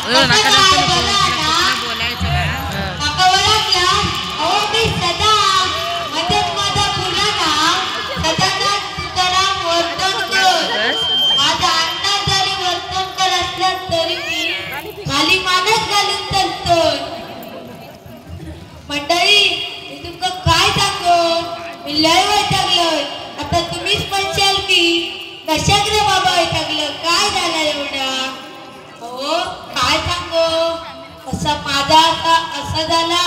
नका जास्त बोलायचं ना. खाली मानच घालून चालतोय. मंडळी मी तुमका काय सांगू, मी लय वैतागलोय. आता तुम्हीच म्हणशाल की कशाक रे बाबा वैतागलं, काय झालं एवढा. हो काय सांगू, असा माझा असा झाला,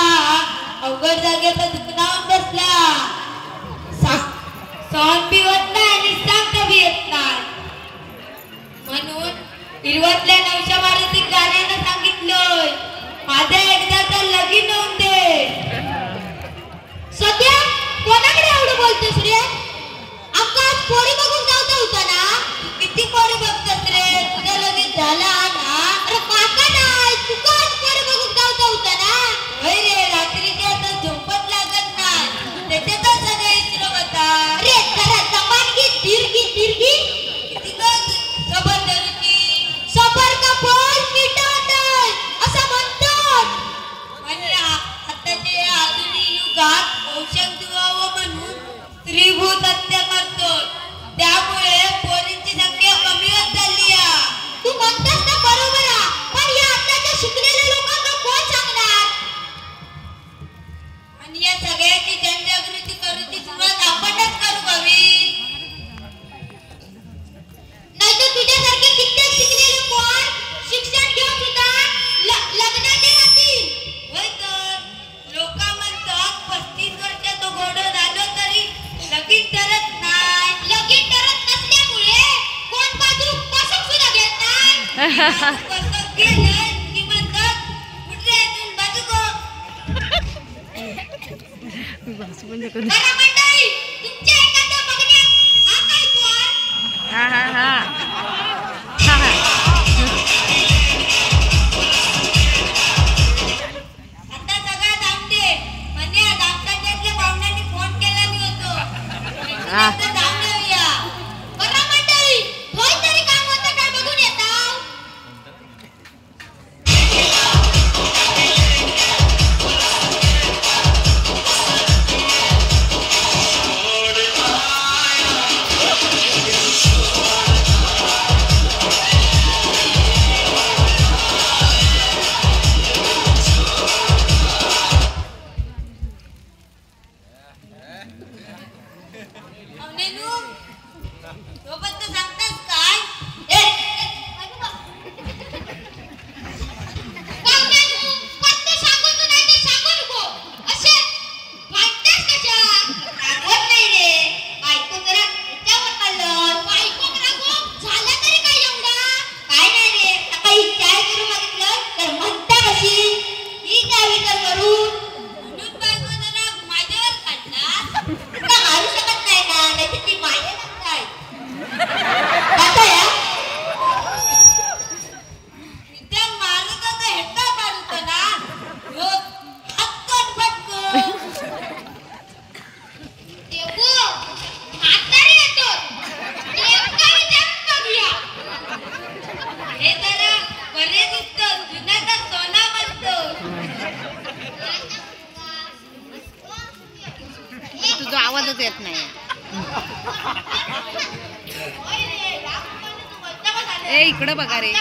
अवघड जागेचा दुखणावर बसला. सहन बी होत नाही आणि सांगता बी येत नाही. म्हणून हिरवतल्या नवशा मारुती गाण्यानं सांगितलंय, माझ्या एकदाचा लगीन होऊन दे. सध्या कोणाकडे एवढं बोलतोस रे, आमका आज पोरी बघून जाऊचा होता ना. किती पोरी बघतोस रे, तुझा लगीन झाला ना. अरे काका नाही, तुका आज पोरी बघून जाऊचा होता ना. होय रे, रात्रीची आता झोपत लागत नाही, त्याच्यातच सगळं इस्रो होता. अरे जरा जमान की तिरगी तिरगी किती सबर धरूची. सबर का फळ मिटत नाही असं म्हणतात. आणि आताच्या आधुनिक युगात औषध दुवावं म्हणून स्त्रीभूत हत्या करतो. त्यामुळे पोरींची संख्या कमी होत चालली आहे. तू म्हणतोस ना बरोबर आहे, पण या आताच्या शिकलेल्या लोकांना कोण सांगणार. आणि या सगळ्याची जनजागृती करूची सुरुवात आपणच करू हवी. नाहीतर तुझ्यासारखे कित्येक शिकलेले कोण शिक्षण घेऊन सुद्धा लग्नाचे राहतील. होय तर लोक म्हणतात 35 वर्षाचा घोडो झालो तरी लगीन करत नाही. लगीन करत नसल्यामुळे कोण बाजू कसं सुद्धा घेत नाही. कसं गेलं की म्हणतात कुठे अजून बाजू गो. बरं मंडळी, तुमच्या एखाद्या बघण्यात हा काय कोण. हा हा हा आता सगळा दामदे म्हणजे दामकांच्यातल्या पाहुण्यांनी फोन केला मी होतो. आता जाऊन येऊया. बरं मंडळी, होय तरी काम होतं काय बघून येताव. अवनेनू, सोबत तर सांगतास काय. अवनेनू, फक्त सांगू तू नाही तर सांगू नको. असे वाटतेस कशा. रागवत नाही रे, बायको जरा त्याच्यावर पडलं. बायको रागव झाला तरी काय एवढा. काय नाही रे, सकाळी चाय करून मागितलं तर म्हणता कशी ही काय विचार करून. म्हणून बायको जरा माझ्यावर काढला. तुला मारू शकत नाही ना, नाही तर ती माझ्या लागताय. आता या त्या मारत आता हेटा मारत ना यो हक्कन फटकन देवो म्हातारी येतो. देवका विचारून बघूया. हे जरा बरे दिसतं, जुन्याचा सोना बनतो. तुझा आवाजच येत नाही. ए इकडं बघा रे.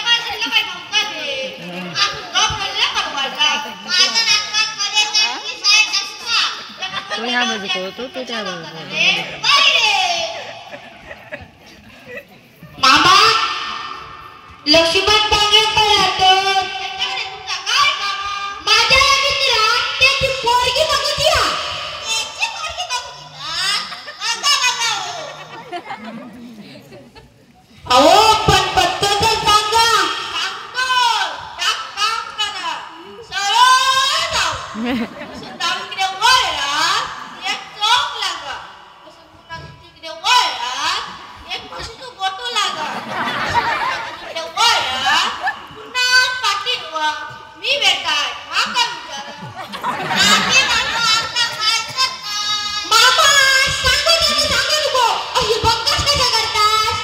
तो ह्या बाजूला तो त्या बाजूला. मामा लक्ष्मण बागेत राहतो. माझ्या मित्रात त्याची पोरगी बघितली. अहो पण पत्ता तर सांगा. सांगतो काम करा सरळ जाऊ. दामकडे वळला एक चौक लागा. पुन्हा दुसरीकडे वळला एक म्हशीचं गोटू लागा. तिकडे वळला पुन्हा पाठीत वा. मी बेकार हा का मामा सांगू नको. अशी बंकस कशा करतात.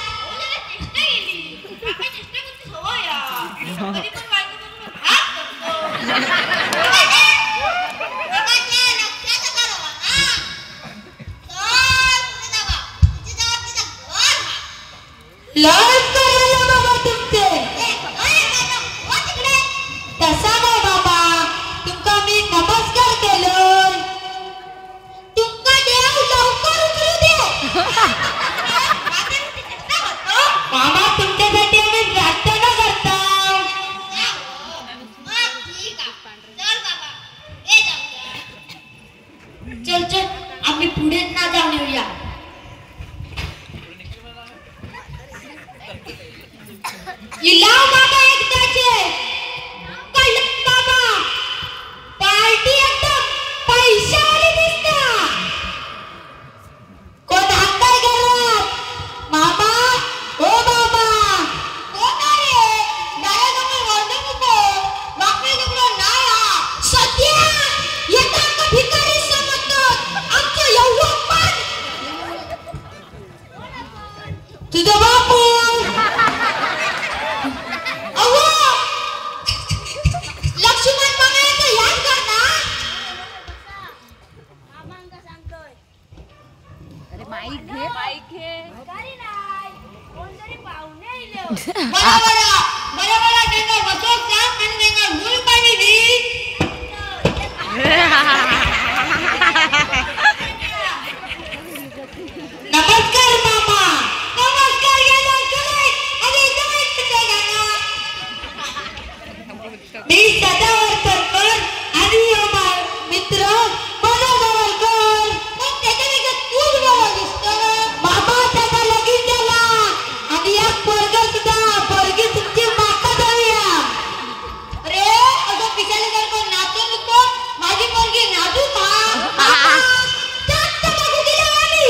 चेष्टा गेली. चेष्टा करते हवं या. कधी पण बायको मी सदा वर्तनकर आणि मित्र मनोज गोवारकर. मग त्याच्यापेक्षा तूच बरा दिसतो. मामा त्याचा लगीन झाला आणि एक पोरगा सुद्धा पोरगी तुमची माका जाऊया. अरे असं पिशाल्यासारखं नाचू नको. माझी पोरगी नाचू का? जास्त बघू दिलं आम्ही.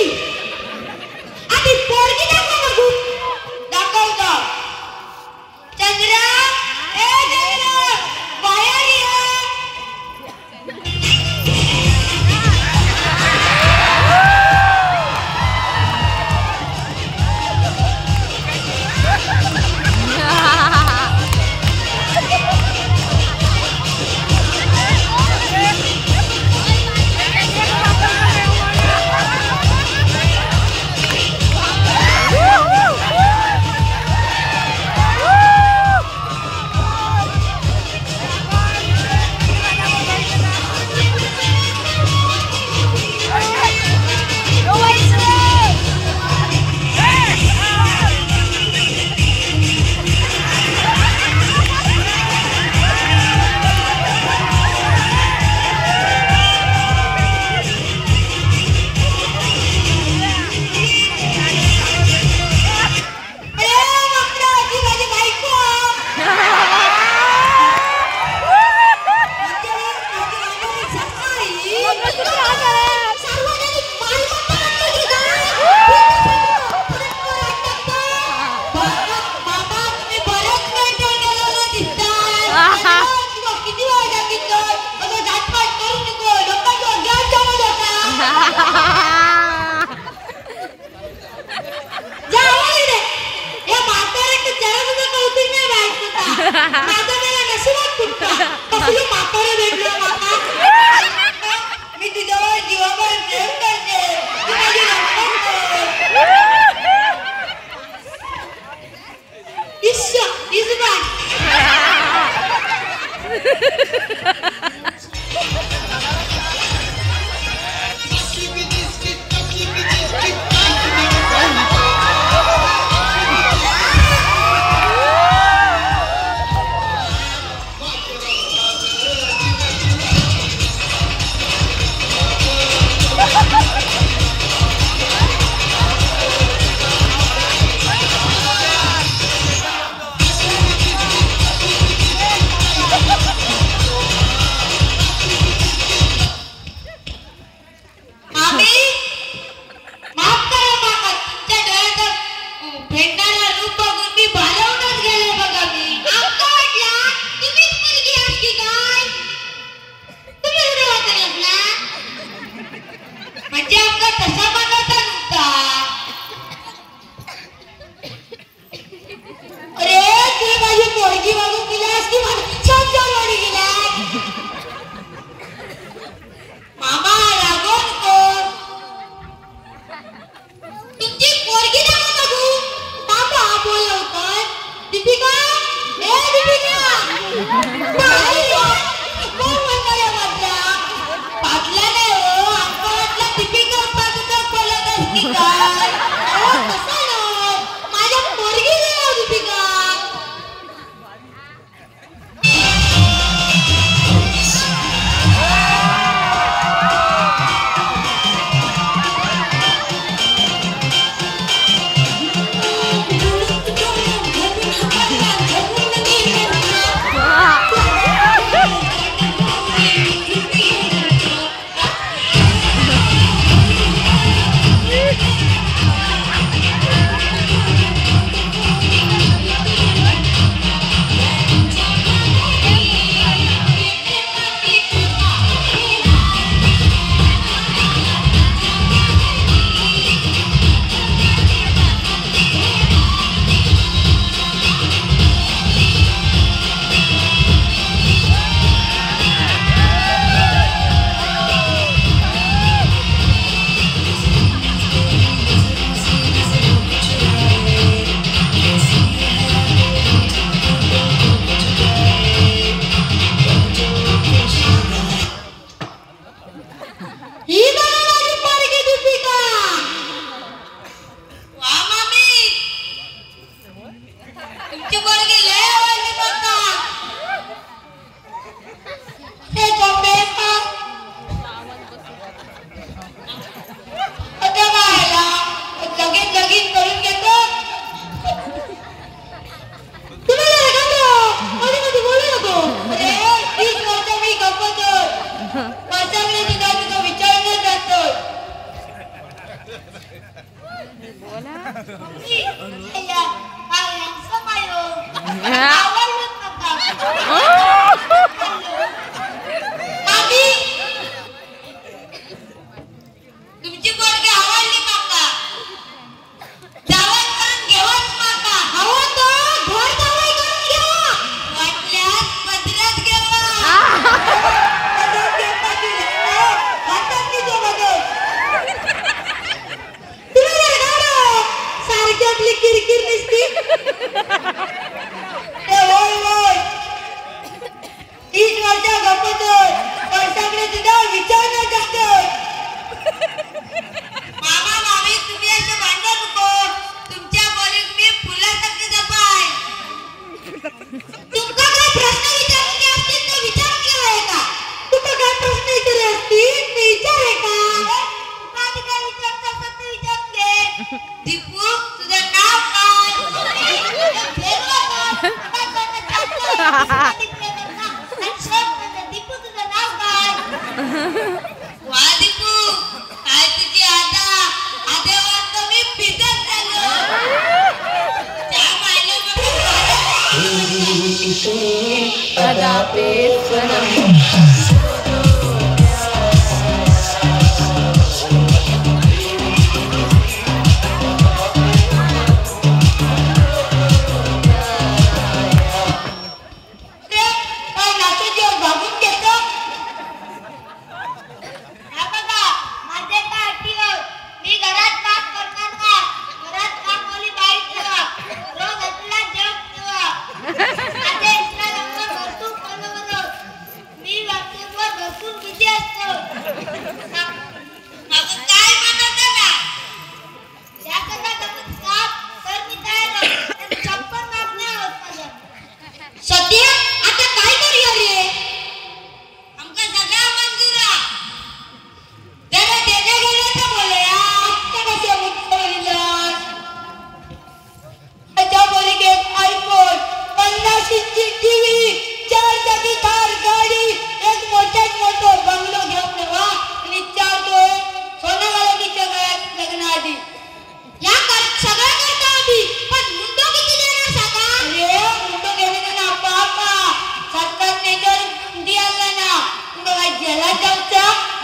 आधी पोरगी दाखव बघू. दाखवतो. चंद्रा ए चंद्रा बाहेर ये. मी तुझ्यावर जीवावर प्रेम करते. तू माझी रक्षण कर. इस्बान कदापि स्वरम् Jalan jauh